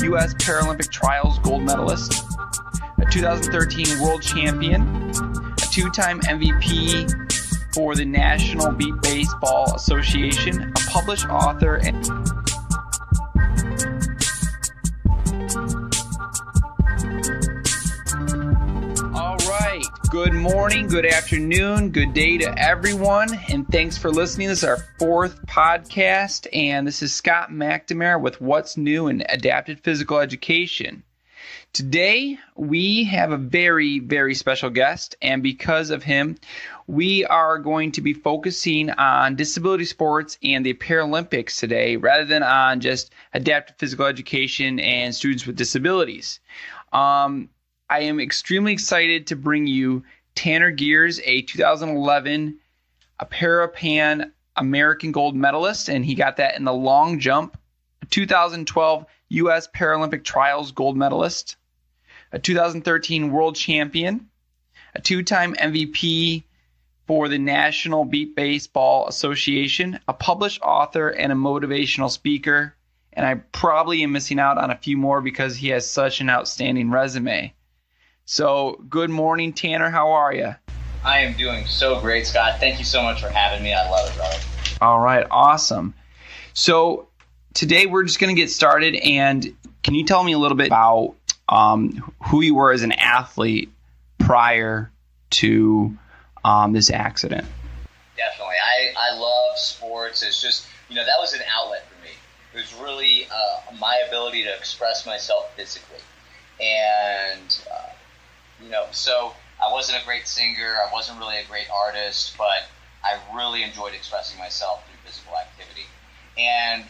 U.S. Paraylmic Trials gold medalist, a 2013 world champion, a two-time MVP for the National Beat Baseball Association, a published author, and good morning, good afternoon, good day to everyone, and thanks for listening. This is our fourth podcast, and this is Scott McNamara with What's New in Adapted Physical Education. Today, we have a very, very special guest, and because of him, we are going to be focusing on disability sports and the Paralympics today, rather than on just adapted physical education and students with disabilities. I am extremely excited to bring you Tanner Gers, a 2011 Parapan American gold medalist, and he got that in the long jump, a 2012 U.S. Paralympic Trials gold medalist, a 2013 world champion, a two-time MVP for the National Beat Baseball Association, a published author, and a motivational speaker. And I probably am missing out on a few more because he has such an outstanding resume. So, good morning, Tanner. How are you? I am doing so great, Scott. Thank you so much for having me. I love it, brother. All right, awesome. So, today we're just going to get started. And can you tell me a little bit about who you were as an athlete prior to this accident? Definitely. I love sports. It's just, that was an outlet for me. It was really my ability to express myself physically. And so I wasn't a great singer, I wasn't really a great artist, but I really enjoyed expressing myself through physical activity. And,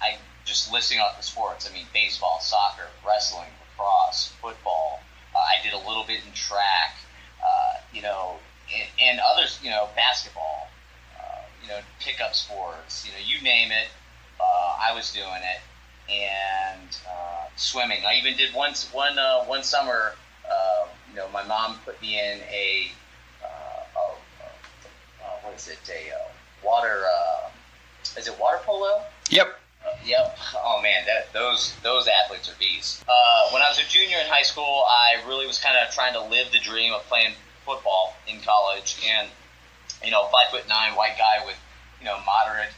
I just listing off the sports, baseball, soccer, wrestling, lacrosse, football, I did a little bit in track, and others, basketball, pickup sports, you name it, I was doing it. And swimming. I even did one summer. My mom put me in a what is it? A water. Is it water polo? Yep. Yep. Oh man, those athletes are beasts. When I was a junior in high school, I really was kind of trying to live the dream of playing football in college, and 5'9" white guy with moderate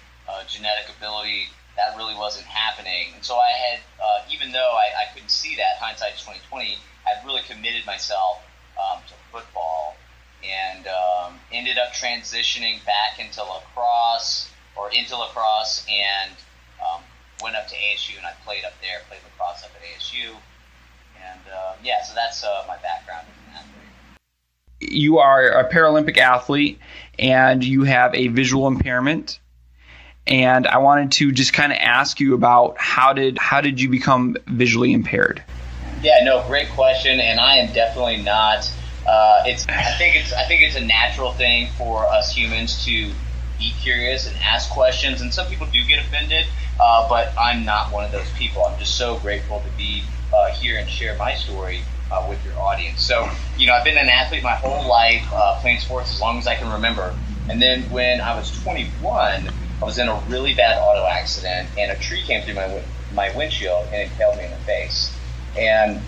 genetic ability. That really wasn't happening. And so I had, even though I couldn't see that, hindsight 2020, I really committed myself to football and ended up transitioning back into lacrosse and went up to ASU, and I played up there, played lacrosse up at ASU. And so that's my background as an athlete. You are a Paralympic athlete and you have a visual impairment. And I wanted to just kind of ask you about how did you become visually impaired? Yeah, no, great question, and I am definitely not. I think it's a natural thing for us humans to be curious and ask questions, and some people do get offended, but I'm not one of those people. I'm just so grateful to be here and share my story with your audience. So, I've been an athlete my whole life, playing sports as long as I can remember, and then when I was 21. I was in a really bad auto accident, and a tree came through my windshield and impaled me in the face. And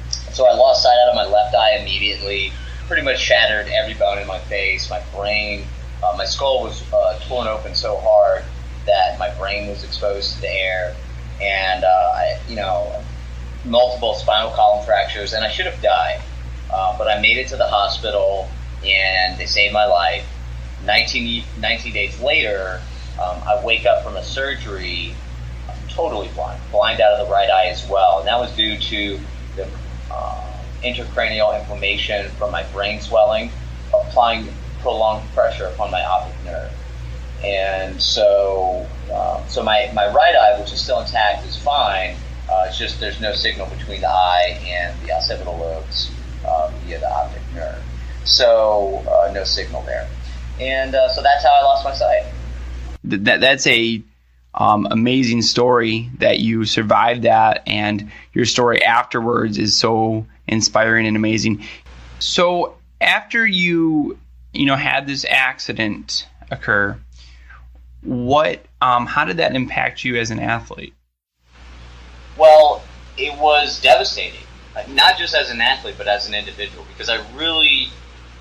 so I lost sight out of my left eye immediately, pretty much shattered every bone in my face, my brain. My skull was torn open so hard that my brain was exposed to the air, and multiple spinal column fractures, and I should have died. But I made it to the hospital, and they saved my life. 19 days later, I wake up from a surgery totally blind out of the right eye as well. And that was due to the intracranial inflammation from my brain swelling, applying prolonged pressure upon my optic nerve. And so my right eye, which is still intact, is fine. It's just there's no signal between the eye and the occipital lobes via the optic nerve. So no signal there. And so that's how I lost my sight. That's a amazing story that you survived that, and your story afterwards is so inspiring and amazing. So after you had this accident occur, How did that impact you as an athlete? Well, it was devastating, not just as an athlete, but as an individual, because I really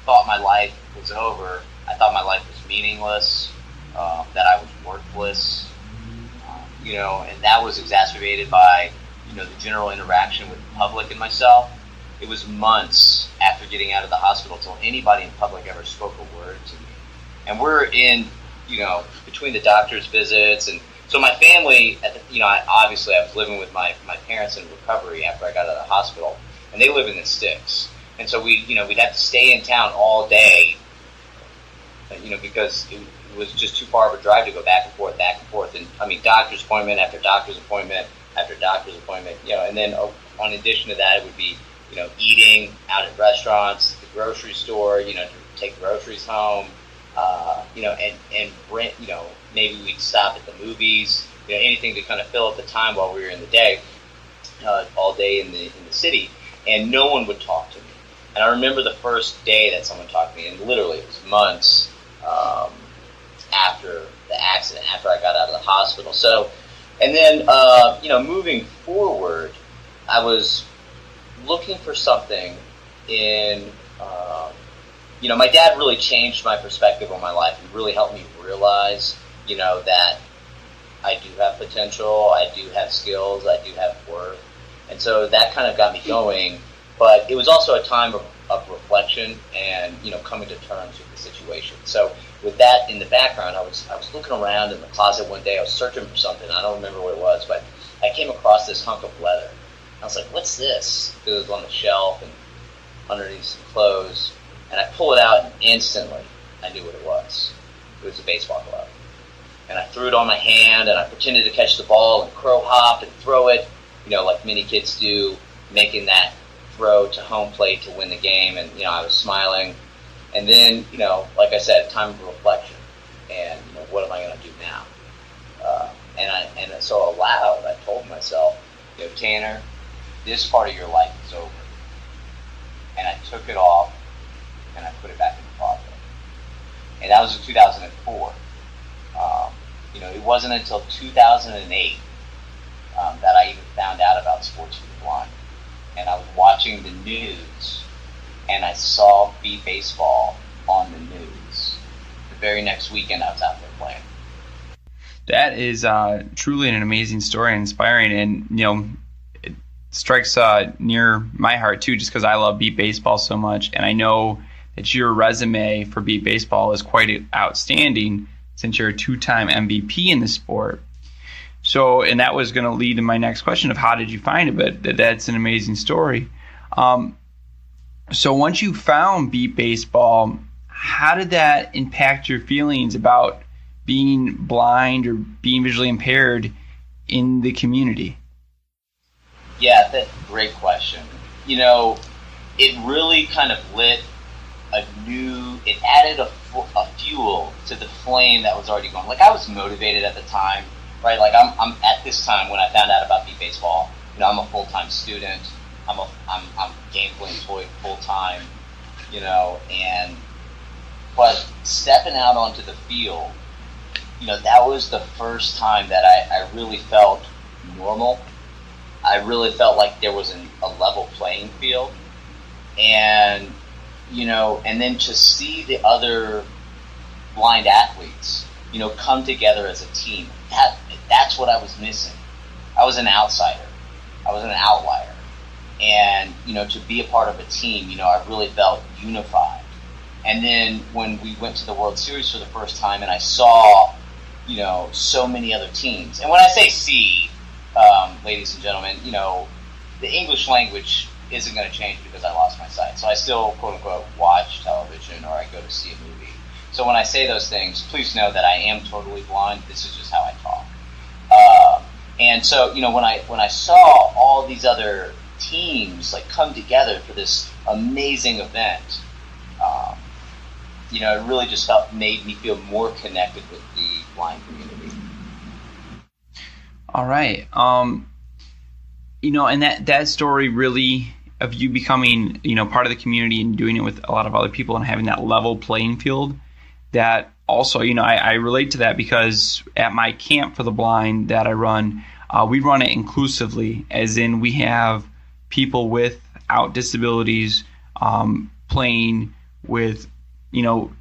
thought my life was over. I thought my life was meaningless, that I was worthless, and that was exacerbated by, the general interaction with the public and myself. It was months after getting out of the hospital till anybody in public ever spoke a word to me. And we're in, between the doctor's visits, and so my family, I was living with my parents in recovery after I got out of the hospital, and they live in the sticks. And so we'd have to stay in town all day, because it was just too far of a drive to go back and forth. And doctor's appointment after doctor's appointment after doctor's appointment, and then on addition to that, it would be, eating out at restaurants, the grocery store, to take groceries home, and rent, maybe we'd stop at the movies, anything to kind of fill up the time while we were in the day, all day in the city, and no one would talk to me. And I remember the first day that someone talked to me, and literally it was months after the accident, after I got out of the hospital. So, and then, moving forward, I was looking for something in, my dad really changed my perspective on my life. He really helped me realize, that I do have potential, I do have skills, I do have worth. And so that kind of got me going. But it was also a time of reflection and, coming to terms with the situation. So with that in the background, I was looking around in the closet one day. I was searching for something. I don't remember what it was, but I came across this hunk of leather. I was like, what's this? It was on the shelf and underneath some clothes. And I pull it out, and instantly I knew what it was. It was a baseball glove. And I threw it on my hand, and I pretended to catch the ball and crow hop and throw it, like many kids do, making that throw to home plate to win the game. And, I was smiling. And then, like I said, time of reflection. And, what am I going to do now? And so aloud, I told myself, Tanner, this part of your life is over. And I took it off, and I put it back in the closet. And that was in 2004. It wasn't until 2008 that I even found out about Sports for the Blind. And I was watching the news, and I saw Beat Baseball on the news. The very next weekend, I was out there playing. That is truly an amazing story, inspiring, and it strikes near my heart too, just because I love Beat Baseball so much, and I know that your resume for Beat Baseball is quite outstanding since you're a two-time MVP in the sport. So, and that was going to lead to my next question of how did you find it, but that's an amazing story. So once you found Beat Baseball, how did that impact your feelings about being blind or being visually impaired in the community? Yeah, that's a great question. It really kind of lit it added a fuel to the flame that was already going. Like, I was motivated at the time, right? Like, I'm at this time when I found out about Beat Baseball, I'm a full-time student. I'm gainfully employed full-time, but stepping out onto the field, that was the first time that I really felt normal. I really felt like there was a level playing field. And, and then to see the other blind athletes, come together as a team, that's what I was missing. I was an outsider. I was an outlier. And, to be a part of a team, I really felt unified. And then when we went to the World Series for the first time and I saw, so many other teams. And when I say see, ladies and gentlemen, the English language isn't going to change because I lost my sight. So I still, quote unquote, watch television or I go to see a movie. So when I say those things, please know that I am totally blind. This is just how I talk. And so, when I saw all these other teams come together for this amazing event, it really just made me feel more connected with the blind community. All right. And that story really of you becoming, part of the community and doing it with a lot of other people and having that level playing field, that also, I relate to that because at my camp for the blind that I run, we run it inclusively, as in we have people without disabilities playing with,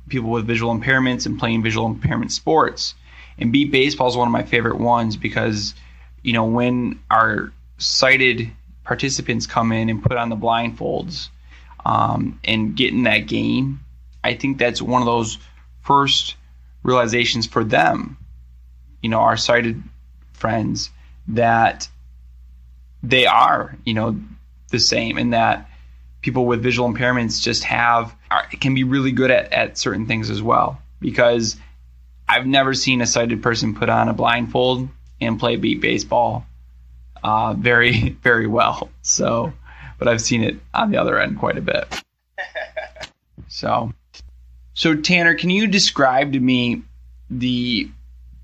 people with visual impairments and playing visual impairment sports. And beat baseball is one of my favorite ones because, when our sighted participants come in and put on the blindfolds and get in that game, I think that's one of those first realizations for them, our sighted friends, that they are, the same, and that people with visual impairments just can be really good at certain things as well. Because I've never seen a sighted person put on a blindfold and play beat baseball very, very well. So, but I've seen it on the other end quite a bit. So Tanner, can you describe to me the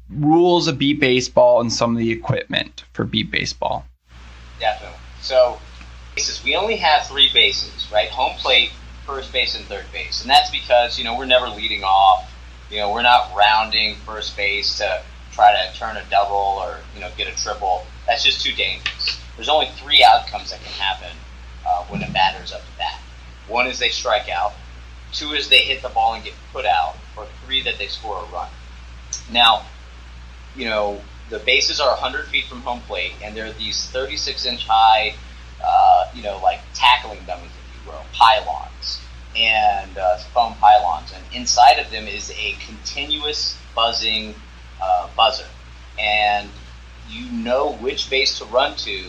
rules of beat baseball and some of the equipment for beat baseball? Definitely. So we only have 3 bases, right? Home plate, first base, and third base. And that's because, we're never leading off. We're not rounding first base to try to turn a double or, get a triple. That's just too dangerous. There's only 3 outcomes that can happen when a batter's up to bat. 1 is they strike out. 2 is they hit the ball and get put out. Or 3 that they score a run. Now, the bases are 100 feet from home plate, and there are these 36-inch high, like tackling dummies, if you will, pylons, and foam pylons. And inside of them is a continuous buzzing buzzer. And you know which base to run to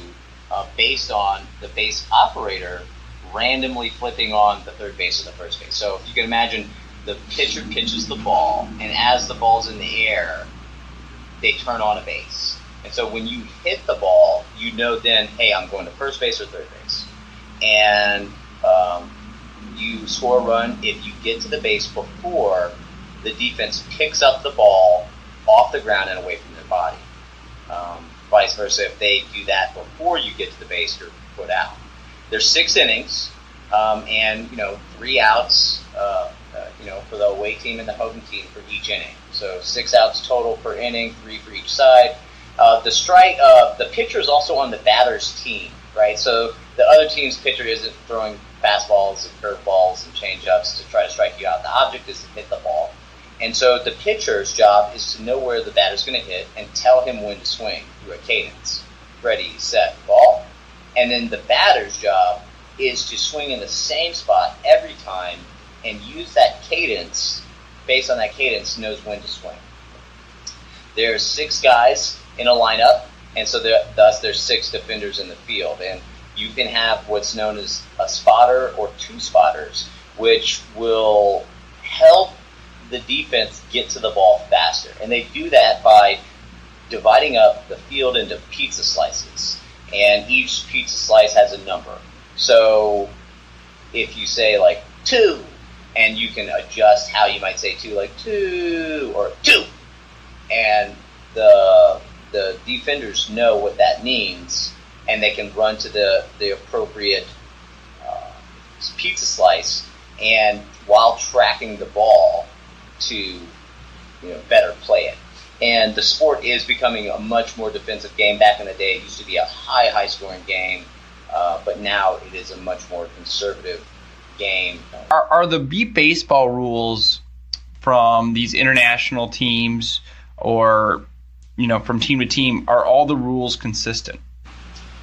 based on the base operator randomly flipping on the third base or the first base. So if you can imagine, the pitcher pitches the ball, and as the ball's in the air, they turn on a base. And so when you hit the ball, then, hey, I'm going to first base or third base. And you score a run if you get to the base before the defense picks up the ball off the ground and away from their body. Vice versa, if they do that before you get to the base, you're put out. There's 6 innings, and 3 outs, for the away team and the home team for each inning. So 6 outs total per inning, 3 for each side. The pitcher is also on the batter's team, right? So the other team's pitcher isn't throwing fastballs and curveballs and changeups to try to strike you out. The object is to hit the ball. And so the pitcher's job is to know where the batter's going to hit and tell him when to swing through a cadence. Ready, set, ball. And then the batter's job is to swing in the same spot every time and use that cadence, based on that cadence, knows when to swing. There's 6 guys in a lineup, and so thus there's 6 defenders in the field. And you can have what's known as a spotter or 2 spotters, which will help the defense get to the ball faster. And they do that by dividing up the field into pizza slices. And each pizza slice has a number. So if you say like 2, and you can adjust how you might say 2, like 2 or 2. And the defenders know what that means, and they can run to the appropriate pizza slice, and while tracking the ball to better play it. And the sport is becoming a much more defensive game. Back in the day, it used to be a high scoring game, but now it is a much more conservative game. Are the beat baseball rules from these international teams, or from team to team, are all the rules consistent?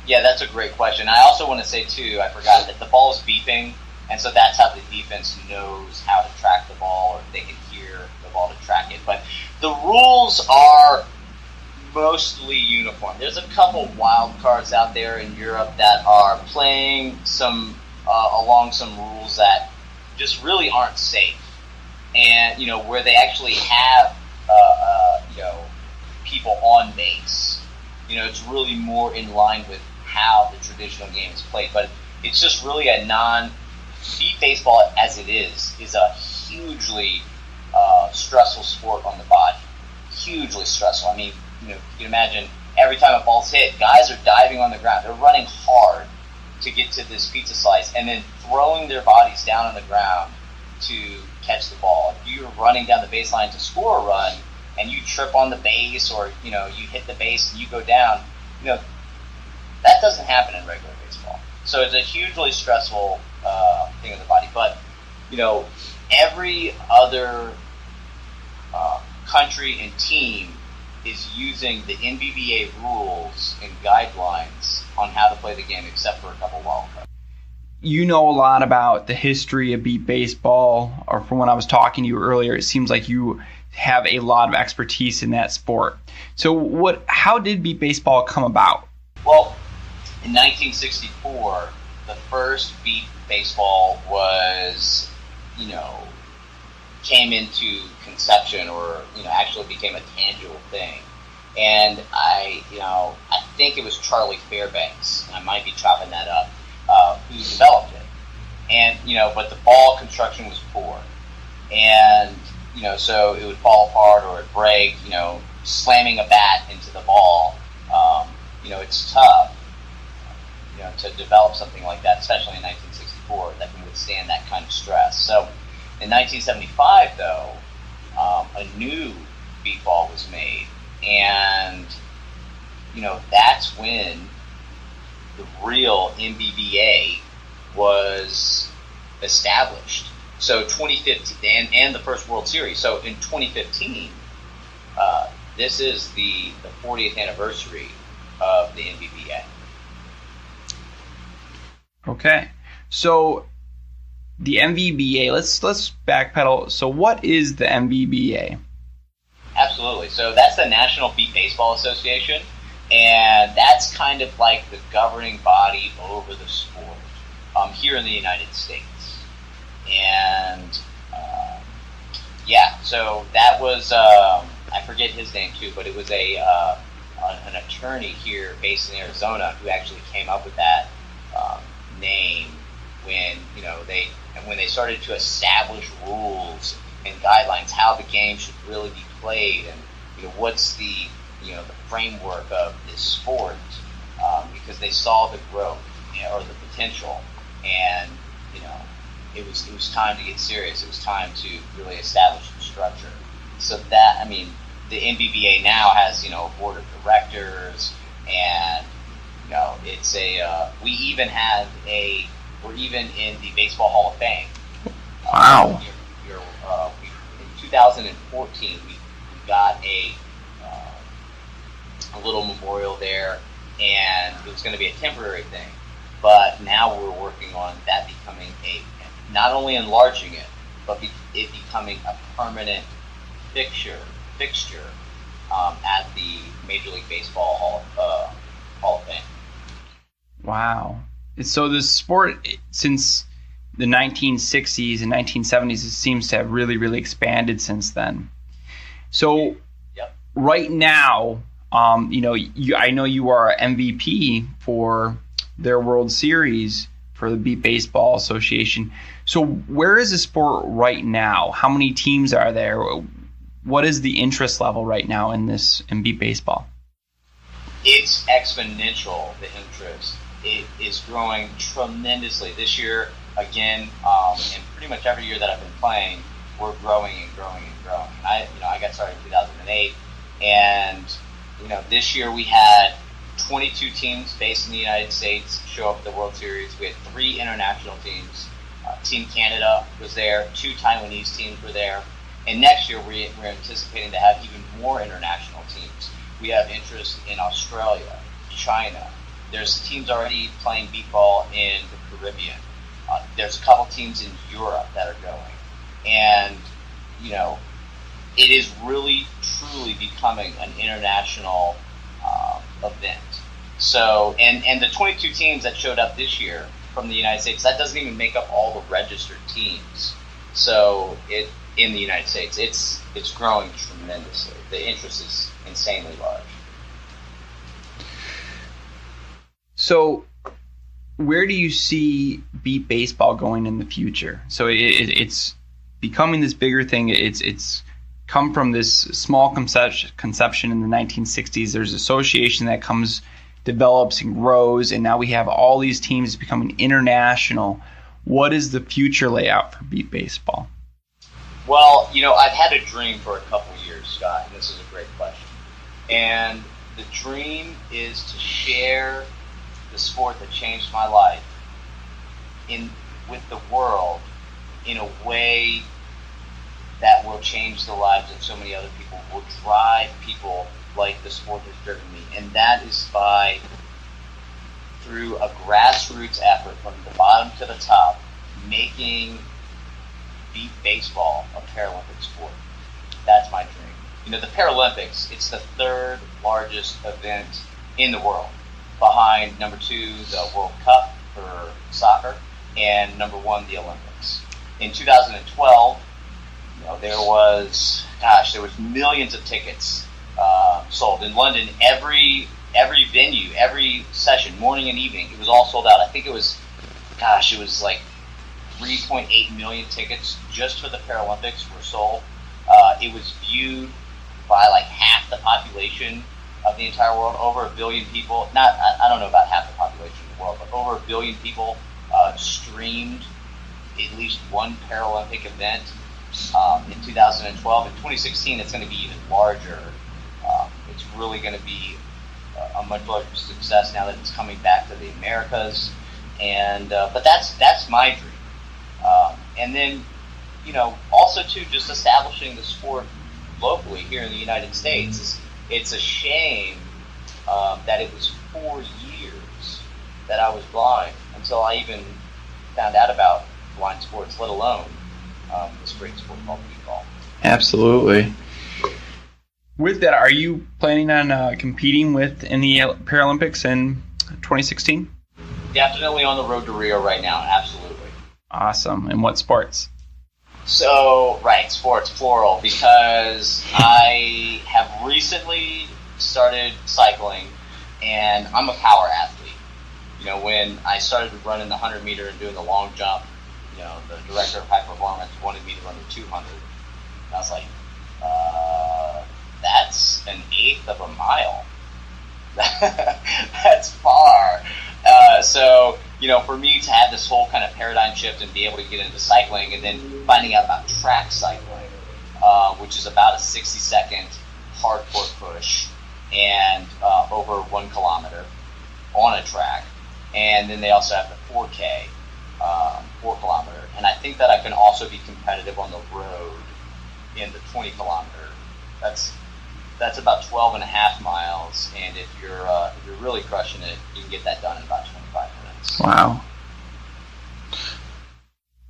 Yeah, that's a great question. I also want to say too, I forgot that the ball is beeping, and so that's how the defense knows how to track the ball, or they can hear the ball to track it. But the rules are mostly uniform. There's a couple wild cards out there in Europe that are playing some along some rules that just really aren't safe, and where they actually have people on base. It's really more in line with how the traditional game is played, but it's just really a beat baseball as it is a hugely stressful sport on the body. Hugely stressful. I mean, you can imagine every time a ball's hit, guys are diving on the ground. They're running hard to get to this pizza slice and then throwing their bodies down on the ground to catch the ball. If you're running down the baseline to score a run and you trip on the base, or you hit the base and you go down, that doesn't happen in regular baseball. So it's a hugely stressful thing in the body. But every other country and team is using the NBBA rules and guidelines on how to play the game, except for a couple wild cards. You know a lot about the history of beat baseball, or from when I was talking to you earlier, it seems like you have a lot of expertise in that sport. So how did beat baseball come about? Well, in 1964, the first beat baseball was, came into conception, or actually became a tangible thing. And I think it was Charlie Fairbanks, I might be chopping that up, who developed it. And but the ball construction was poor, and so it would fall apart or it'd break. Slamming a bat into the ball, it's tough, to develop something like that, especially in 1964, that can withstand that kind of stress. So in 1975, though, a new beat ball was made, and that's when the real NBBA was established. So 2015, and the first World Series. So in 2015, this is the 40th anniversary of the NBBA. Okay, so the MVBA, let's backpedal. So what is the MVBA? Absolutely. So that's the National Beat Baseball Association, and that's kind of like the governing body over the sport here in the United States. And so that was, I forget his name too, but it was an attorney here based in Arizona who actually came up with that name when they started to establish rules and guidelines how the game should really be played, and what's the the framework of this sport, because they saw the growth or the potential, and it was time to get serious. It was time to really establish the structure. So that, the NBBA now has a board of directors, and it's we're even in the Baseball Hall of Fame. Wow. In 2014, we got a little memorial there, and it was going to be a temporary thing. But now we're working on that becoming not only enlarging it, but it becoming a permanent fixture at the Major League Baseball Hall of Fame. Wow. So the sport, since the 1960s and 1970s, it seems to have really, really expanded since then. So Right now, I know you are MVP for their World Series for the Beat Baseball Association. So where is the sport right now? How many teams are there? What is the interest level right now in Beat Baseball? It's exponential, the interest. It is growing tremendously. This year, again, and pretty much every year that I've been playing, we're growing and growing and growing. I got started in 2008, and this year we had 22 teams based in the United States show up at the World Series. We had 3 international teams. Team Canada was there. 2 Taiwanese teams were there. And next year we're anticipating to have even more international teams. We have interest in Australia, China. There's teams already playing beat ball in the Caribbean. There's a couple teams in Europe that are going. And, it is really, truly becoming an international event. So, and the 22 teams that showed up this year from the United States, that doesn't even make up all the registered teams. So, in the United States, it's growing tremendously. The interest is insanely large. So, where do you see Beat Baseball going in the future? So it's becoming this bigger thing. It's come from this small conception in the 1960s. There's association that develops and grows, and now we have all these teams becoming international. What is the future layout for Beat Baseball? Well, I've had a dream for a couple years, Scott, and this is a great question. And the dream is to share the sport that changed my life with the world in a way that will change the lives of so many other people, will drive people like the sport has driven me. And that is through a grassroots effort from the bottom to the top, making beat baseball a Paralympic sport. That's my dream. The Paralympics, it's the third largest event in the world, behind number 2, the World Cup for soccer, and number 1, the Olympics. In 2012, there was millions of tickets sold in London. Every venue, every session, morning and evening, it was all sold out. I think it was like 3.8 million tickets just for the Paralympics were sold. It was viewed by like half the population of the entire world, over 1 billion people. I don't know about half the population of the world, but over 1 billion people streamed at least one Paralympic event in 2012. In 2016, it's going to be even larger. It's really going to be a much larger success now that it's coming back to the Americas. And but that's my dream. And then, also too, just establishing the sport locally here in the United States. It's a shame that it was 4 years that I was blind until I even found out about blind sports, let alone this great sport called baseball. Absolutely. With that, are you planning on competing in the Paralympics in 2016? Definitely on the road to Rio right now, absolutely. Awesome. And what sports? So, right, sports, plural, because I have recently started cycling, and I'm a power athlete. When I started running the 100 meter and doing the long jump, the director of high performance wanted me to run the 200. And I was like, that's an eighth of a mile. That's far. So, for me to have this whole kind of paradigm shift and be able to get into cycling, and then finding out about track cycling, which is about a 60-second hardcore push and over 1 kilometer on a track. And then they also have the 4K, 4 kilometer. And I think that I can also be competitive on the road in the 20 kilometer. That's about 12 and a half miles. And if you're really crushing it, you can get that done in about 25 minutes.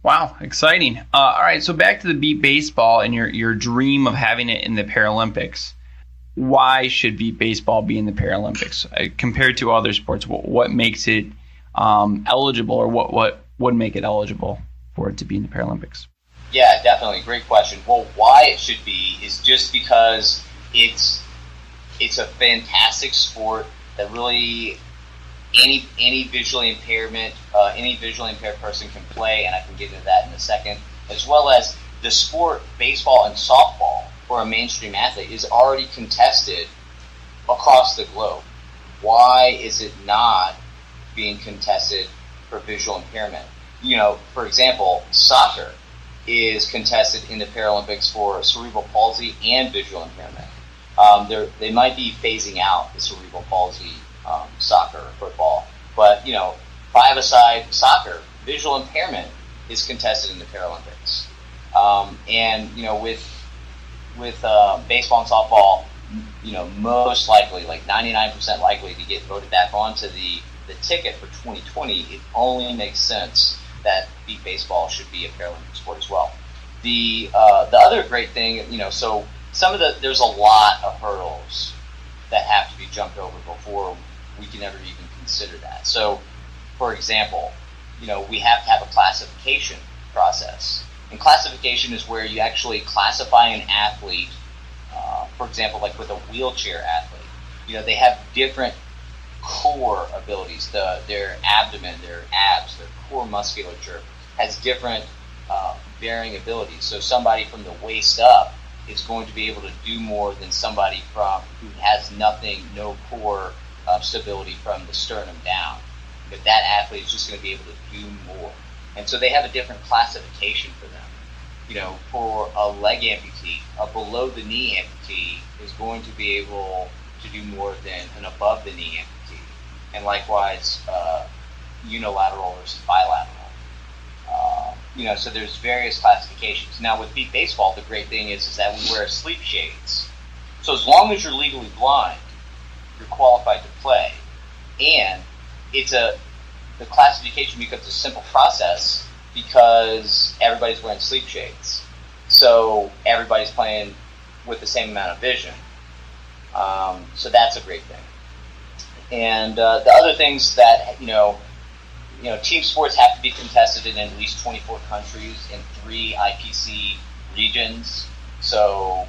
Wow, exciting. All right, so back to the beat baseball and your dream of having it in the Paralympics. Why should beat baseball be in the Paralympics compared to other sports? What makes it eligible, or what would make it eligible for it to be in the Paralympics? Yeah, definitely. Great question. Well, why it should be is just because it's a fantastic sport that really any visually impaired person can play, and I can get into that in a second, as well as the sport, baseball and softball, for a mainstream athlete, is already contested across the globe. Why is it not being contested for visual impairment? For example, soccer is contested in the Paralympics for cerebral palsy and visual impairment. They might be phasing out the cerebral palsy soccer or football, but 5-a-side soccer, visual impairment is contested in the Paralympics. And with baseball and softball, most likely, like 99% likely to get voted back onto the ticket for 2020, it only makes sense that beat baseball should be a Paralympic sport as well. The other great thing, so there's a lot of hurdles that have to be jumped over before we can ever even consider that. So, for example, we have to have a classification process. And classification is where you actually classify an athlete, for example, like with a wheelchair athlete. They have different core abilities. Their abdomen, their abs, their core musculature has different varying abilities. So somebody from the waist up is going to be able to do more than somebody who has nothing, no core stability from the sternum down. But that athlete is just going to be able to do more. And so they have a different classification for them. for a leg amputee, a below the knee amputee is going to be able to do more than an above the knee amputee, and likewise unilateral versus bilateral. So there's various classifications. Now with beat baseball, the great thing is that we wear sleep shades. So as long as you're legally blind, you're qualified to play, and the classification becomes a simple process because everybody's wearing sleep shades. So everybody's playing with the same amount of vision. So that's a great thing. And the other things that, team sports have to be contested in at least 24 countries in 3 IPC regions. So,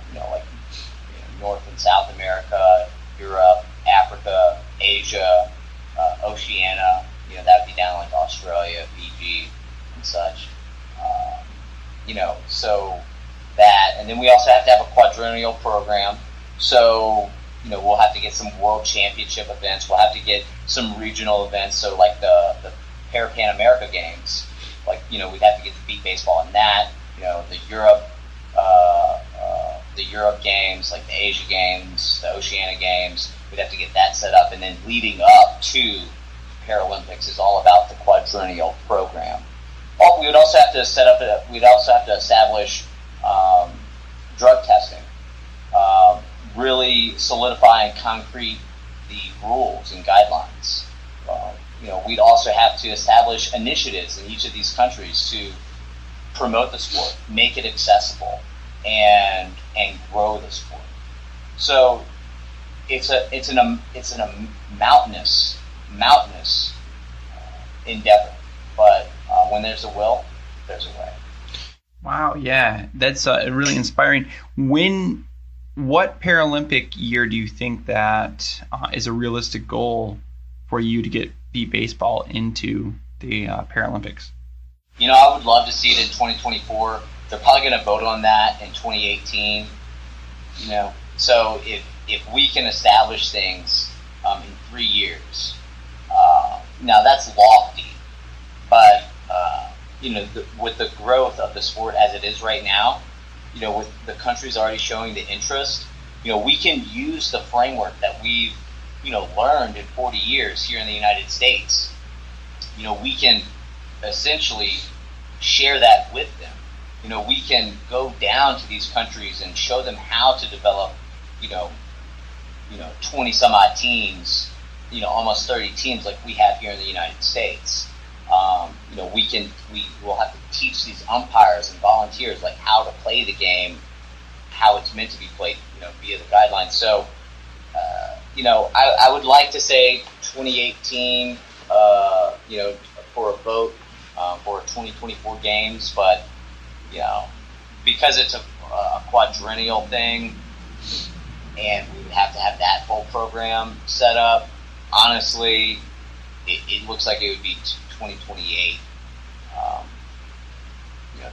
North and South America, Europe, Africa, Asia, Oceania, that would be down like Australia, Fiji, and such. So that, and then we also have to have a quadrennial program. So, we'll have to get some world championship events. We'll have to get some regional events. So like the Pan America games, we'd have to get the beat baseball in that. The Europe games, like the Asia games, the Oceania games. We'd have to get that set up, and then leading up to Paralympics is all about the quadrennial program. We would also have to establish drug testing, really solidify and concrete the rules and guidelines. We'd also have to establish initiatives in each of these countries to promote the sport, make it accessible, and grow the sport. So it's a mountainous endeavor, but when there's a will, there's a way. Wow, yeah, that's really inspiring. What Paralympic year do you think that is a realistic goal for you to get beat baseball into the Paralympics? I would love to see it in 2024. They're probably going to vote on that in 2018. So if we can establish things in 3 years, now that's lofty, but with the growth of the sport as it is right now, with the countries already showing the interest, we can use the framework that we've learned in 40 years here in the United States. We can essentially share that with them. We can go down to these countries and show them how to develop, 20 some odd teams, almost 30 teams like we have here in the United States. We will have to teach these umpires and volunteers like how to play the game, how it's meant to be played, via the guidelines. So, I would like to say 2018, for a vote for 2024 games, but because it's a quadrennial thing, and we would have to have that full program set up. Honestly, it looks like it would be 2028.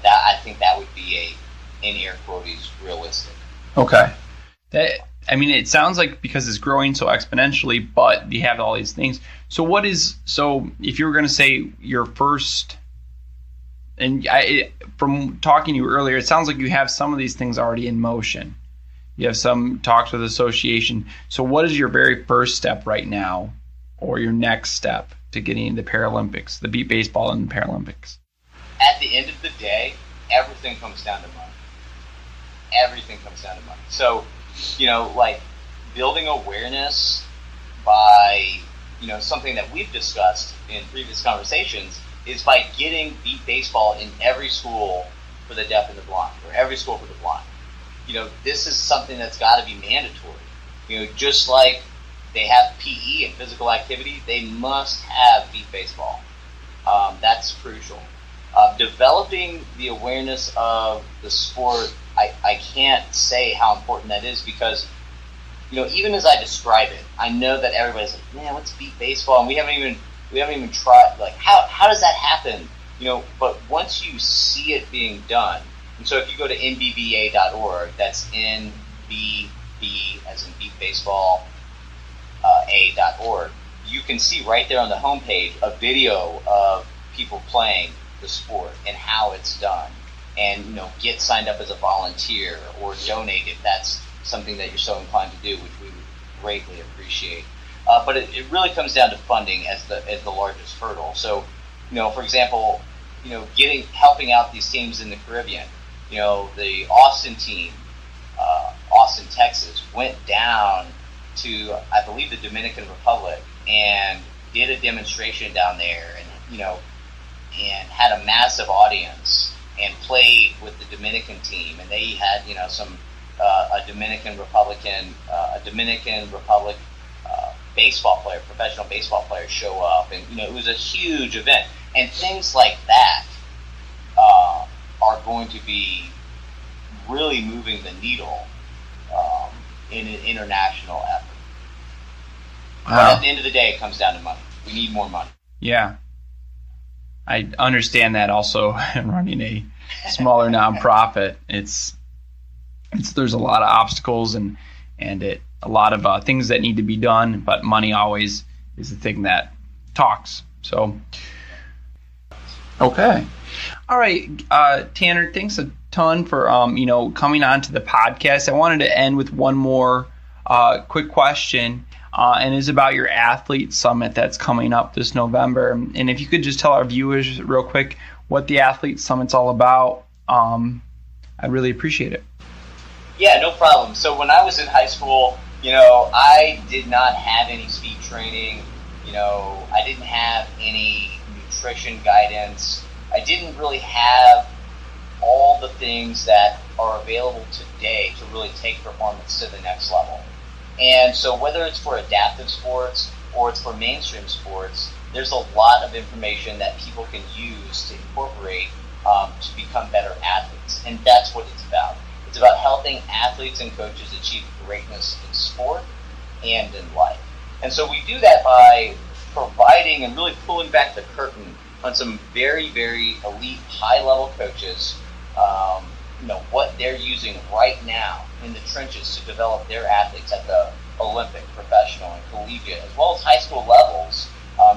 That I think that would be in air quotes realistic. Okay. It sounds like because it's growing so exponentially, but you have all these things. So if you were going to say your first, and from talking to you earlier, it sounds like you have some of these things already in motion. You have some talks with the association. So what is your very first step right now, or your next step to getting into the Paralympics, the beat baseball in the Paralympics? At the end of the day, everything comes down to money. Everything comes down to money. So, building awareness by, something that we've discussed in previous conversations is by getting beat baseball in every school for the deaf and the blind, or every school for the blind. This is something that's got to be mandatory. Just like they have PE and physical activity, they must have beat baseball. That's crucial. Developing the awareness of the sport, I can't say how important that is because, even as I describe it, I know that everybody's like, man, what's beat baseball? And we haven't even tried, how does that happen? But once you see it being done, and so if you go to nbba.org, that's NBB as in beat baseball, a.org, you can see right there on the homepage a video of people playing the sport and how it's done. and get signed up as a volunteer or donate if that's something that you're so inclined to do, which we would greatly appreciate. But it really comes down to funding as the largest hurdle. So, for example, helping out these teams in the Caribbean. The Austin team, Austin, Texas, went down to, I believe, the Dominican Republic and did a demonstration down there, and had a massive audience and played with the Dominican team, and they had a Dominican Republic professional baseball player show up, and it was a huge event, and things like that are going to be really moving the needle in an international effort. Wow. But at the end of the day, it comes down to money. We need more money. Yeah. I understand that also running a smaller nonprofit. There's a lot of obstacles and a lot of things that need to be done, but money always is the thing that talks. So, okay. All right, Tanner, thanks a ton for coming on to the podcast. I wanted to end with one more quick question. And is about your athlete summit that's coming up this November. And if you could just tell our viewers real quick what the athlete summit's all about, I'd really appreciate it. Yeah, no problem. So when I was in high school, I did not have any speed training. I didn't have any nutrition guidance. I didn't really have all the things that are available today to really take performance to the next level. And so whether it's for adaptive sports or it's for mainstream sports, there's a lot of information that people can use to incorporate to become better athletes. And that's what it's about. It's about helping athletes and coaches achieve greatness in sport and in life. And so we do that by providing and really pulling back the curtain on some very, very elite, high-level coaches, what they're using right now in the trenches to develop their athletes at the Olympic, professional, and collegiate, as well as high school levels,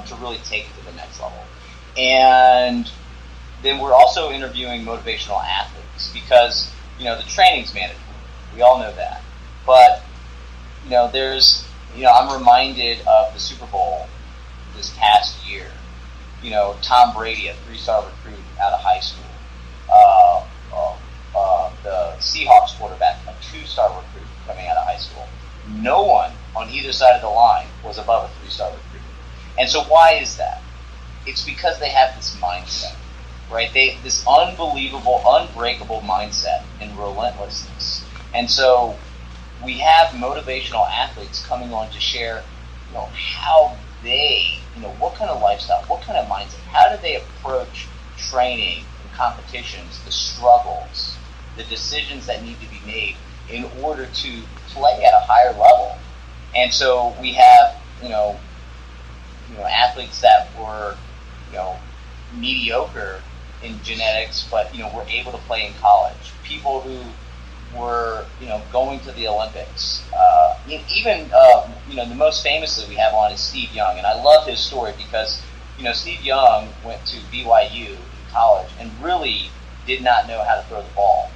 to really take it to the next level. And then we're also interviewing motivational athletes because, the training's mandatory. We all know that. But, I'm reminded of the Super Bowl this past year. Tom Brady, a 3-star recruit out of high school. The Seahawks quarterback, a 2-star recruit coming out of high school. No one on either side of the line was above a 3-star recruit. And so why is that? It's because they have this mindset, right? This unbelievable, unbreakable mindset and relentlessness. And so we have motivational athletes coming on to share, how they, what kind of lifestyle, what kind of mindset, how do they approach training and competitions, the struggles, the decisions that need to be made in order to play at a higher level. And so we have, athletes that were, mediocre in genetics, but, were able to play in college. People who were, going to the Olympics. Even, the most famous that we have on is Steve Young. And I love his story because, Steve Young went to BYU in college and really did not know how to throw the ball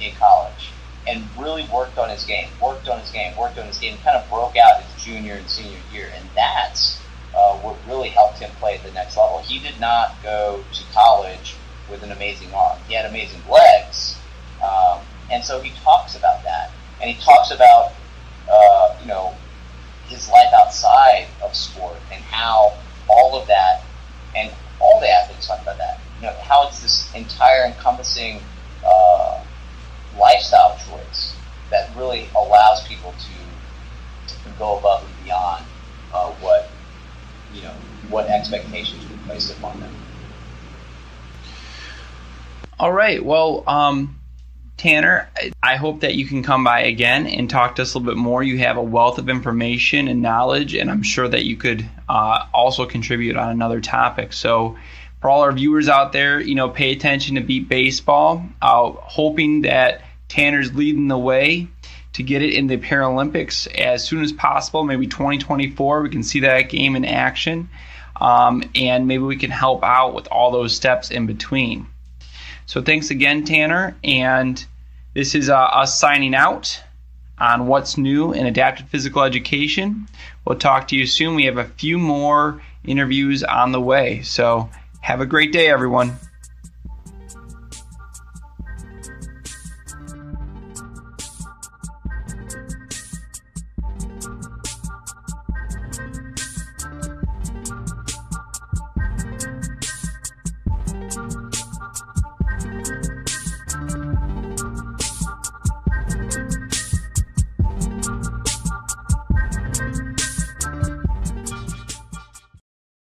in college, and really worked on his game, kind of broke out his junior and senior year, and that's what really helped him play at the next level. He did not go to college with an amazing arm. He had amazing legs, and so he talks about that, and he talks about his life outside of sport and how all of that, and all the athletes talk about that, how it's this entire encompassing lifestyle choice that really allows people to go above and beyond what expectations we placed upon them. All right. Well, Tanner, I hope that you can come by again and talk to us a little bit more. You have a wealth of information and knowledge, and I'm sure that you could also contribute on another topic. So for all our viewers out there, pay attention to Beat Baseball, hoping that Tanner's leading the way to get it in the Paralympics as soon as possible, maybe 2024. We can see that game in action, and maybe we can help out with all those steps in between. So thanks again, Tanner. And this is us signing out on what's new in adapted physical education. We'll talk to you soon. We have a few more interviews on the way. So have a great day, everyone.